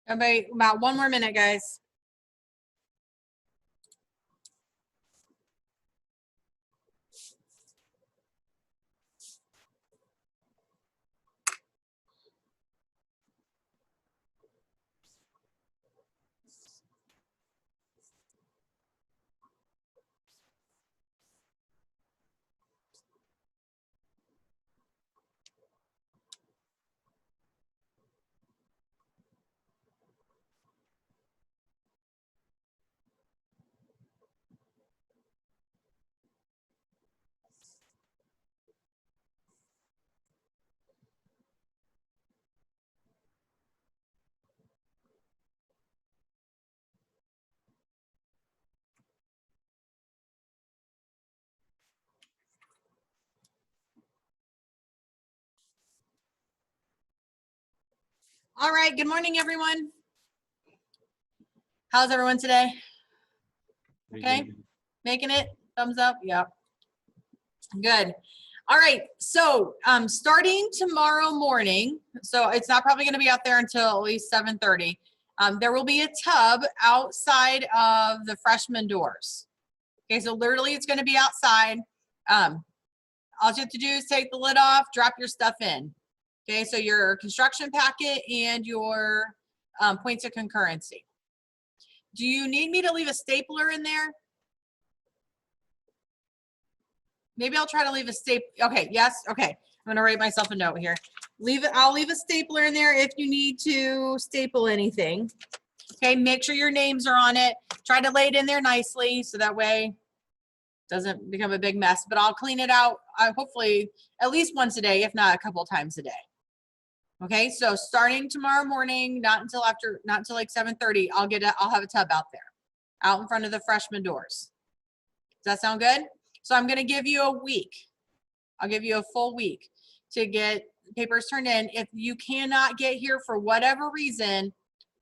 Everybody, about 1 more minute, guys. All right, good morning, everyone. How's everyone today? Okay, making it? Thumbs up? Yep. Good. All right, so starting tomorrow morning, so it's not probably gonna be out there until at least 7:30, there will be a tub outside of the freshman doors. Okay, so literally it's gonna be outside. All you have to do is take the lid off, drop your stuff in. Okay, so your construction packet and your points of concurrency. Do you need me to leave a stapler in there? Maybe I'll try to leave a staple. Okay, yes, okay. I'm gonna write myself a note here. I'll leave a stapler in there if you need to staple anything. Okay, make sure your names are on it. Try to lay it in there nicely so that way it doesn't become a big mess, but I'll clean it out hopefully at least once a day, if not a couple of times a day. Okay, so starting tomorrow morning, not until like 7:30, I'll have a tub out there, out in front of the freshman doors. Does that sound good? So I'm gonna give you a week. I'll give you a full week to get papers turned in. If you cannot get here for whatever reason,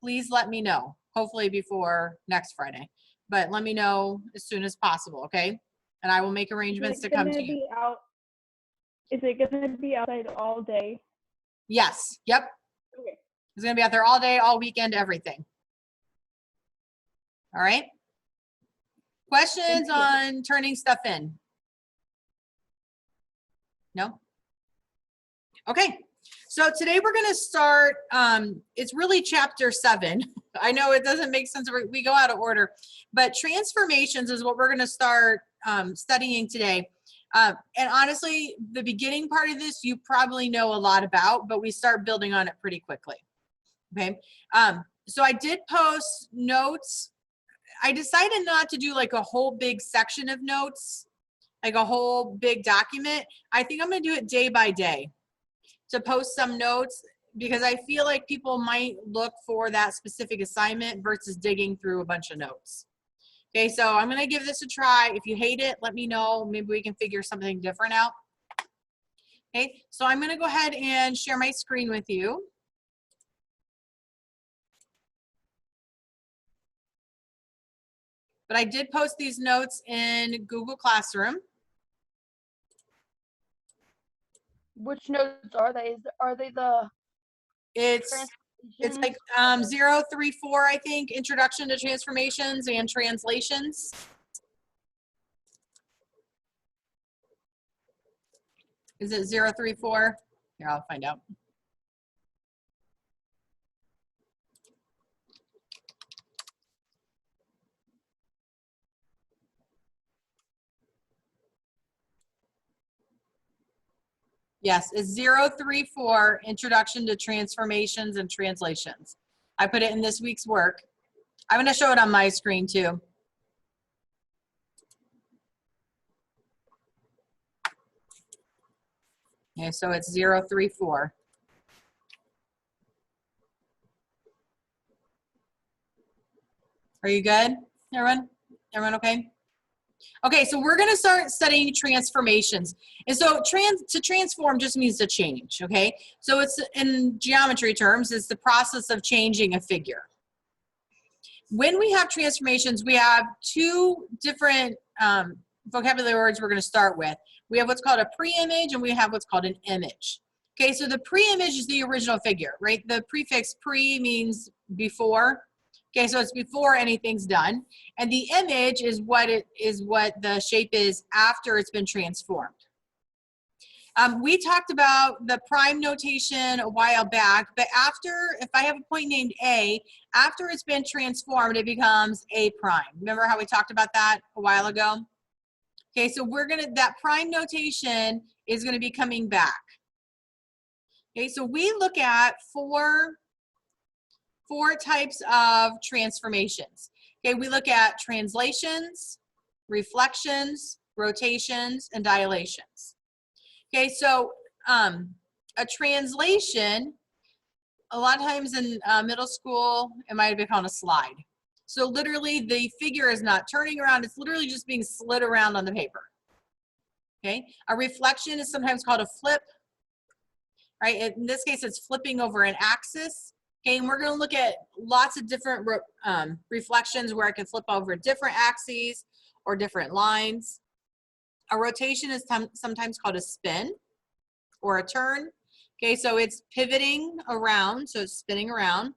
please let me know, hopefully before next Friday. But let me know as soon as possible, okay? And I will make arrangements to come to you. Is it gonna be outside all day? Yes, yep. Okay. It's gonna be out there all day, all weekend, everything. All right? Questions on turning stuff in? No? Okay, so today we're gonna start, it's really chapter 7. I know it doesn't make sense, we go out of order, but transformations is what we're gonna start studying today. And honestly, the beginning part of this, you probably know a lot about, but we start building on it pretty quickly, okay? So I did post notes. I decided not to do like a whole big section of notes, like a whole big document. I think I'm gonna do it day by day to post some notes because I feel like people might look for that specific assignment versus digging through a bunch of notes. Okay, so I'm gonna give this a try. If you hate it, let me know. Maybe we can figure something different out. Okay, so I'm gonna go ahead and share my screen with you. But I did post these notes in Google Classroom. Which notes are they? Are they the? It's like 034, I think, Introduction to Transformations and Translations. Is it 034? Here, I'll find out. Yes, it's 034, Introduction to Transformations and Translations. I put it in this week's work. I'm gonna show it on my screen too. Okay, so it's 034. Are you good, everyone? Everyone okay? Okay, so we're gonna start studying transformations. And so to transform just means to change, okay? So it's, in geometry terms, it's the process of changing a figure. When we have transformations, we have two different vocabulary words we're gonna start with. We have what's called a pre-image and we have what's called an image. Okay, so the pre-image is the original figure, right? The prefix pre means before. Okay, so it's before anything's done. And the image is what the shape is after it's been transformed. We talked about the prime notation a while back, but after, if I have a point named A, after it's been transformed, it becomes A prime. Remember how we talked about that a while ago? Okay, so that prime notation is gonna be coming back. Okay, so we look at four types of transformations. Okay, we look at translations, reflections, rotations, and dilations. Okay, so a translation, a lot of times in middle school, it might have been called a slide. So literally the figure is not turning around, it's literally just being slid around on the paper. Okay, a reflection is sometimes called a flip, right? In this case, it's flipping over an axis. Okay, and we're gonna look at lots of different reflections where it can flip over different axes or different lines. A rotation is sometimes called a spin or a turn. Okay, so it's pivoting around, so it's spinning around.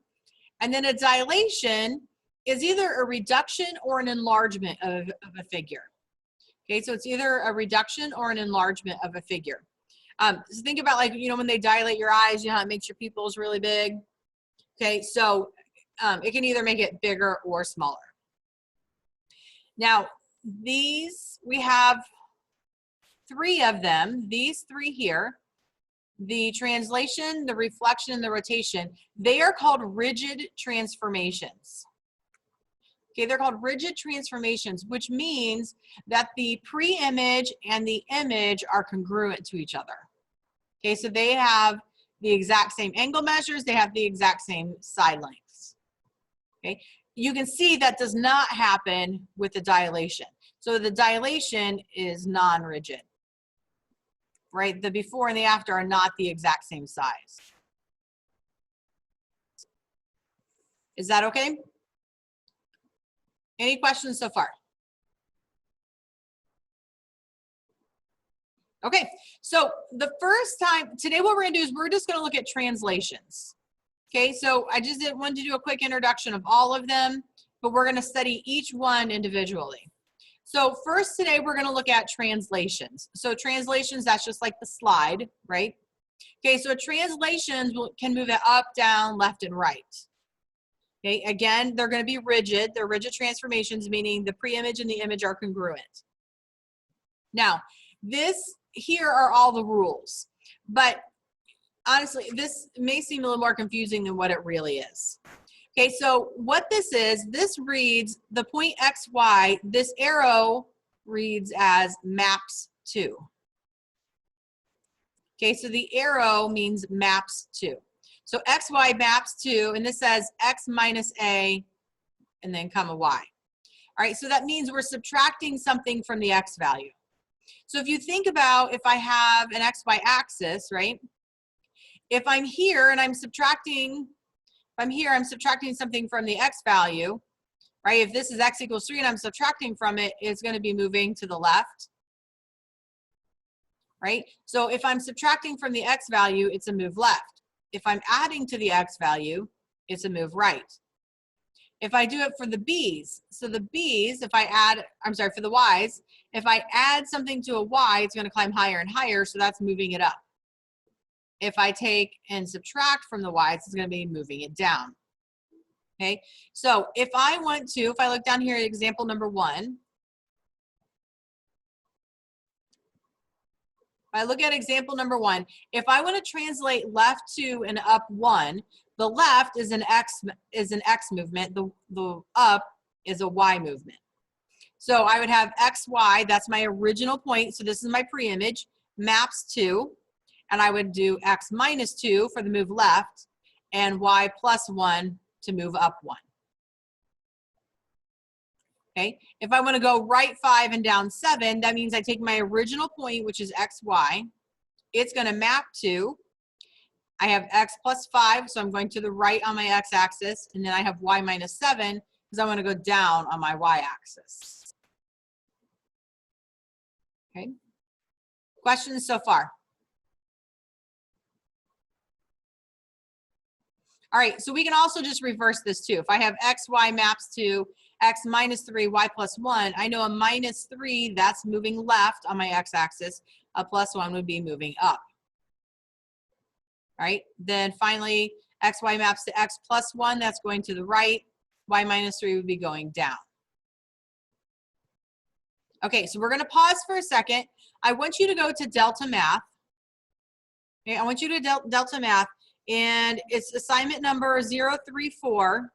And then a dilation is either a reduction or an enlargement of a figure. Okay, so it's either a reduction or an enlargement of a figure. So think about, like, you know, when they dilate your eyes, you know how it makes your pupils really big? Okay, so it can either make it bigger or smaller. Now, these, we have 3 of them, these 3 here, the translation, the reflection, and the rotation, they are called rigid transformations. Okay, they're called rigid transformations, which means that the pre-image and the image are congruent to each other. Okay, so they have the exact same angle measures, they have the exact same side lengths. Okay, you can see that does not happen with the dilation. So the dilation is non-rigid, right? The before and the after are not the exact same size. Is that okay? Any questions so far? Okay, so the first time, today what we're gonna do is we're just gonna look at translations. Okay, so I just wanted to do a quick introduction of all of them, but we're gonna study each one individually. So first today we're gonna look at translations. So translations, that's just like the slide, right? Okay, so translations can move it up, down, left, and right. Okay, again, they're gonna be rigid. They're rigid transformations, meaning the pre-image and the image are congruent. Now, here are all the rules, but honestly, this may seem a little more confusing than what it really is. Okay, so what this is, this reads the point X, Y, this arrow reads as maps to. Okay, so the arrow means maps to. So X, Y maps to, and this says X minus A, and then comma Y. All right, so that means we're subtracting something from the X value. So if you think about, if I have an XY axis, right? If I'm here and I'm subtracting, I'm subtracting something from the X value, right? If this is X equals 3 and I'm subtracting from it, it's gonna be moving to the left, right? So if I'm subtracting from the X value, it's a move left. If I'm adding to the X value, it's a move right. If I do it for the B's, so the B's, if I add, I'm sorry, for the Y's, if I add something to a Y, it's gonna climb higher and higher, so that's moving it up. If I take and subtract from the Y's, it's gonna be moving it down. Okay, so if I want to, if I look down here at example number 1, if I look at example number 1, if I want to translate left 2 and up 1, the left is an X movement, the up is a Y movement. So I would have XY, that's my original point, so this is my pre-image, maps 2, and I would do X minus 2 for the move left, and Y plus 1 to move up 1. Okay, if I want to go right 5 and down 7, that means I take my original point, which is XY, it's going to map to, I have X plus 5, so I'm going to the right on my X axis, and then I have Y minus 7, because I want to go down on my Y axis. Okay, questions so far? All right, so we can also just reverse this too. If I have x, y maps to x minus 3, y plus 1, I know a minus 3, that's moving left on my x-axis. A plus 1 would be moving up. All right, then finally, x, y maps to x plus 1, that's going to the right. Y minus 3 would be going down. Okay, so we're going to pause for a second. I want you to go to Delta Math. Okay, I want you to Delta Math, and it's assignment number 034.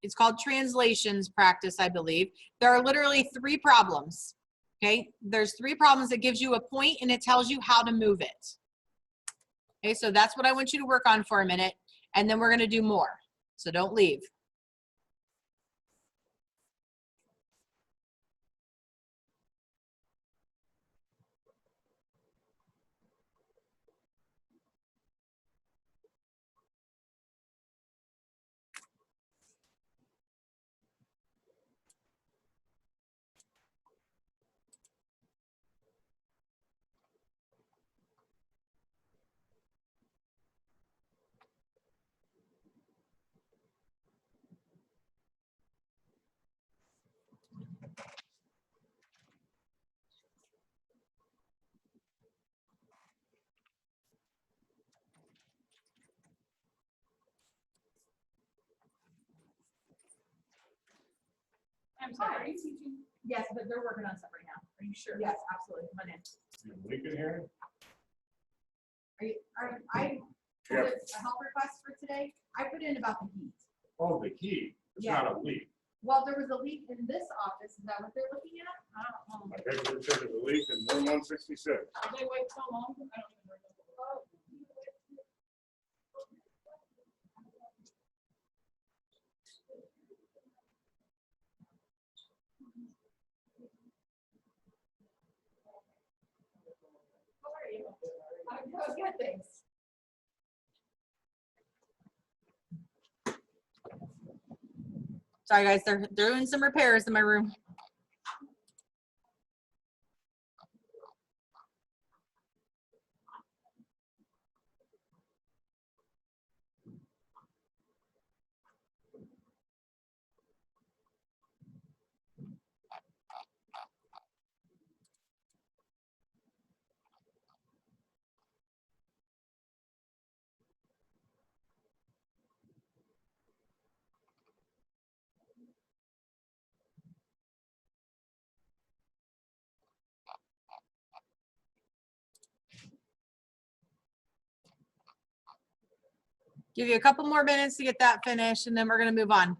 It's called translations practice, I believe. There are literally 3 problems. Okay, there's 3 problems that gives you a point and it tells you how to move it. Okay, so that's what I want you to work on for a minute, and then we're going to do more. So don't leave. I'm sorry, are you teaching? Yes, but they're working on stuff right now. Are you sure? Yes, absolutely. Come on in. We can hear I put a help request for today. I put in about the heat. Oh, the key. It's Yeah. not a leak. Well, there was a leak in this office. Is that what they're looking at? I don't know. My paper said there's a leak in room 166. Have they wait so long? I don't even remember. How are you? I'm good, thanks. Sorry, guys. They're doing some repairs in my room. Give you a couple more minutes to get that finished, and then we're going to move on.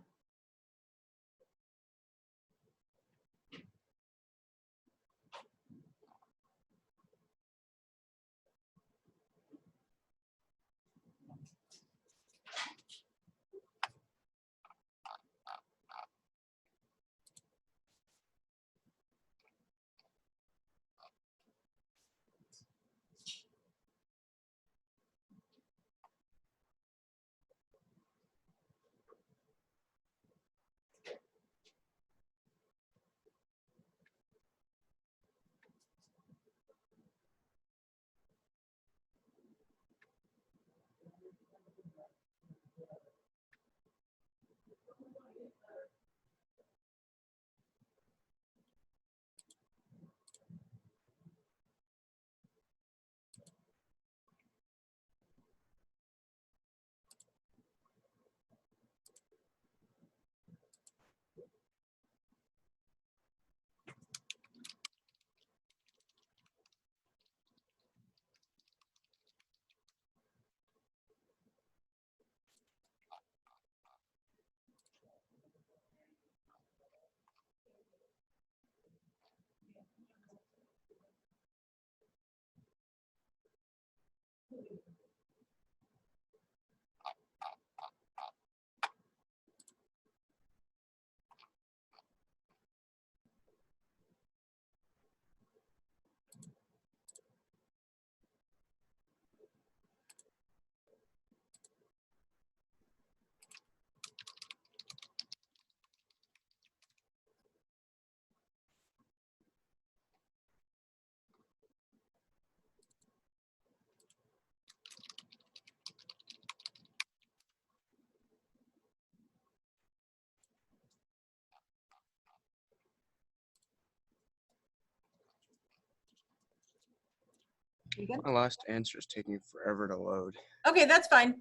You good? My last answer is taking forever to load. Okay, that's fine.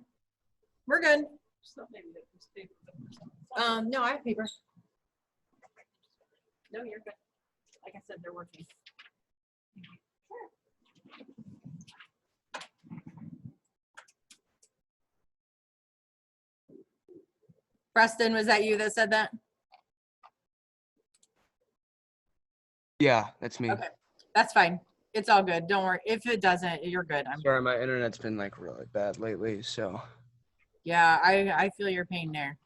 We're good. So maybe they can stay with the- No, I have paper. No, you're good. Like I said, they're working. Preston, was that you that said that? Yeah, that's me. Okay. That's fine. It's all good. Don't worry. If it doesn't, you're good. Sorry, my internet's been like really bad lately, so Yeah, I feel your pain there.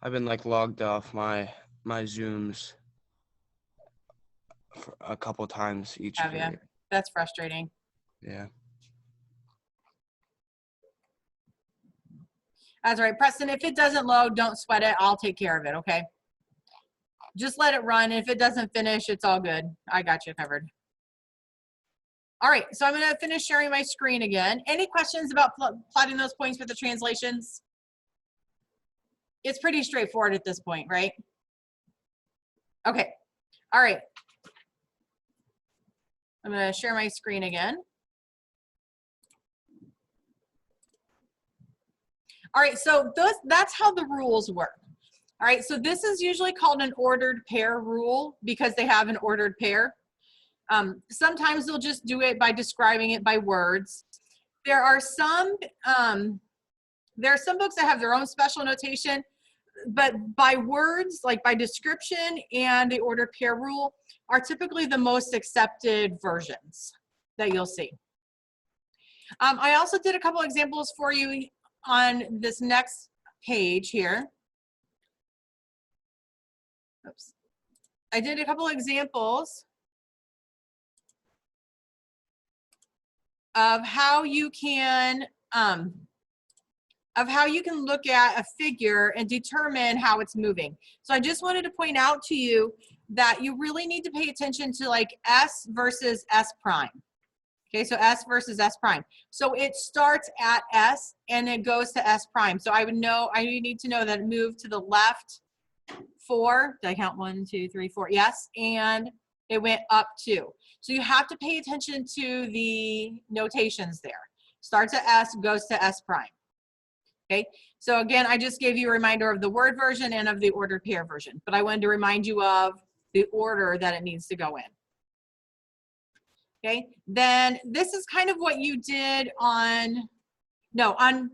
I've been like logged off my Zooms for a couple times each Have ya? period. That's frustrating. Yeah. That's right. Preston, if it doesn't load, don't sweat it. I'll take care of it, okay? Just let it run. If it doesn't finish, it's all good. I got you covered. All right, so I'm gonna finish sharing my screen again. Any questions about plotting those points with the translations? It's pretty straightforward at this point, right? Okay, all right. I'm gonna share my screen again. All right, so that's how the rules work. All right, so this is usually called an ordered pair rule because they have an ordered pair. Sometimes they'll just do it by describing it by words. There are some books that have their own special notation, but by words, like by description and the ordered pair rule are typically the most accepted versions that you'll see. I also did a couple examples for you on this next page here. Oops. I did a couple examples of how you can look at a figure and determine how it's moving. So I just wanted to point out to you that you really need to pay attention to like S versus S prime. Okay, so S versus S prime. So it starts at S and it goes to S prime. So I need to know that it moved to the left 4. Did I count 1, 2, 3, 4? Yes, and it went up 2. So you have to pay attention to the notations there. Starts at S, goes to S prime. Okay, so again, I just gave you a reminder of the word version and of the ordered pair version, but I wanted to remind you of the order that it needs to go in. Okay, then this is kind of what you did on Delta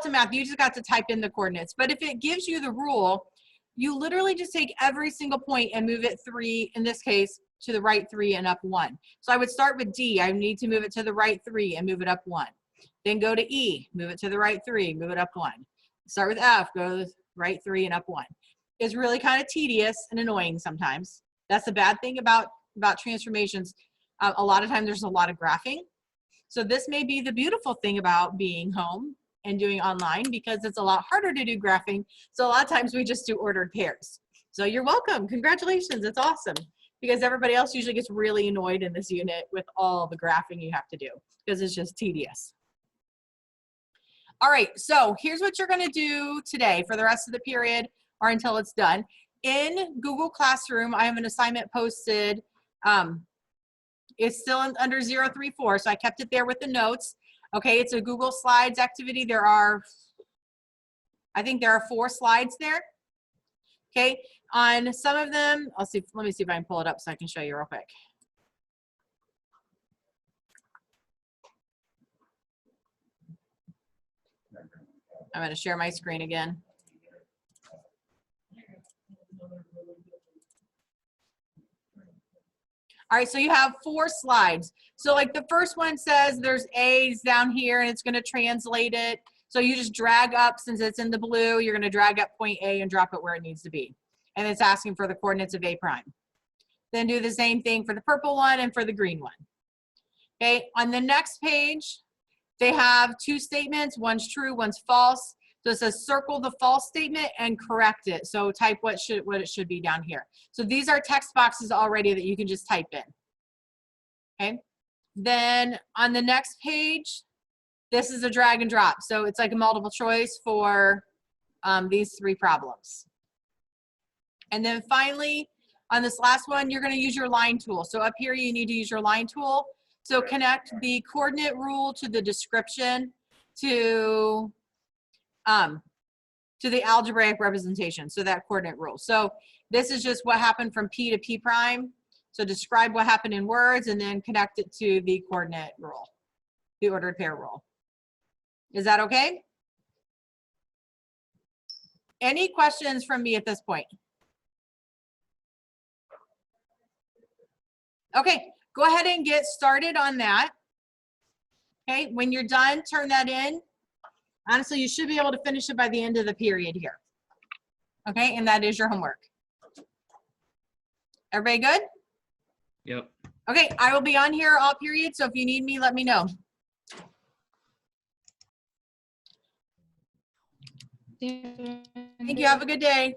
Math. You just got to type in the coordinates, but if it gives you the rule, you literally just take every single point and move it 3, in this case, to the right 3 and up 1. So I would start with D. I need to move it to the right 3 and move it up 1. Then go to E, move it to the right 3, move it up 1. Start with F, go to the right 3 and up 1. It's really kind of tedious and annoying sometimes. That's the bad thing about transformations. A lot of times there's a lot of graphing. So this may be the beautiful thing about being home and doing online, because it's a lot harder to do graphing. So a lot of times we just do ordered pairs. So you're welcome. Congratulations. It's awesome, because everybody else usually gets really annoyed in this unit with all the graphing you have to do because it's just tedious. All right, so here's what you're going to do today for the rest of the period or until it's done. In Google Classroom, I have an assignment posted. It's still under 034, so I kept it there with the notes. Okay, it's a Google Slides activity. I think there are 4 slides there. Okay, on some of them, let me see if I can pull it up so I can show you real quick. I'm going to share my screen again. All right, so you have 4 slides. So like the first one says there's A's down here and it's going to translate it. So you just drag up, since it's in the blue, you're going to drag up point A and drop it where it needs to be. And it's asking for the coordinates of A prime. Then do the same thing for the purple one and for the green one. Okay, on the next page, they have 2 statements. One's true, one's false. So it says circle the false statement and correct it. So type what it should be down here. So these are text boxes already that you can just type in. Okay. Then on the next page, this is a drag and drop. So it's like a multiple choice for these 3 problems. And then finally, On this last one, you're going to use your line tool. So up here, you need to use your line tool. So connect the coordinate rule to the description to the algebraic representation. So that coordinate rule. So this is just what happened from P to P prime. So describe what happened in words and then connect it to the coordinate rule, the ordered pair rule. Is that okay? Any questions from me at this point? Okay, go ahead and get started on that. Okay, when you're done, turn that in. Honestly, you should be able to finish it by the end of the period here. Okay, and that is your homework. Everybody good? Yep. Okay, I will be on here all period, so if you need me, let me know. Thank you. Have a good day.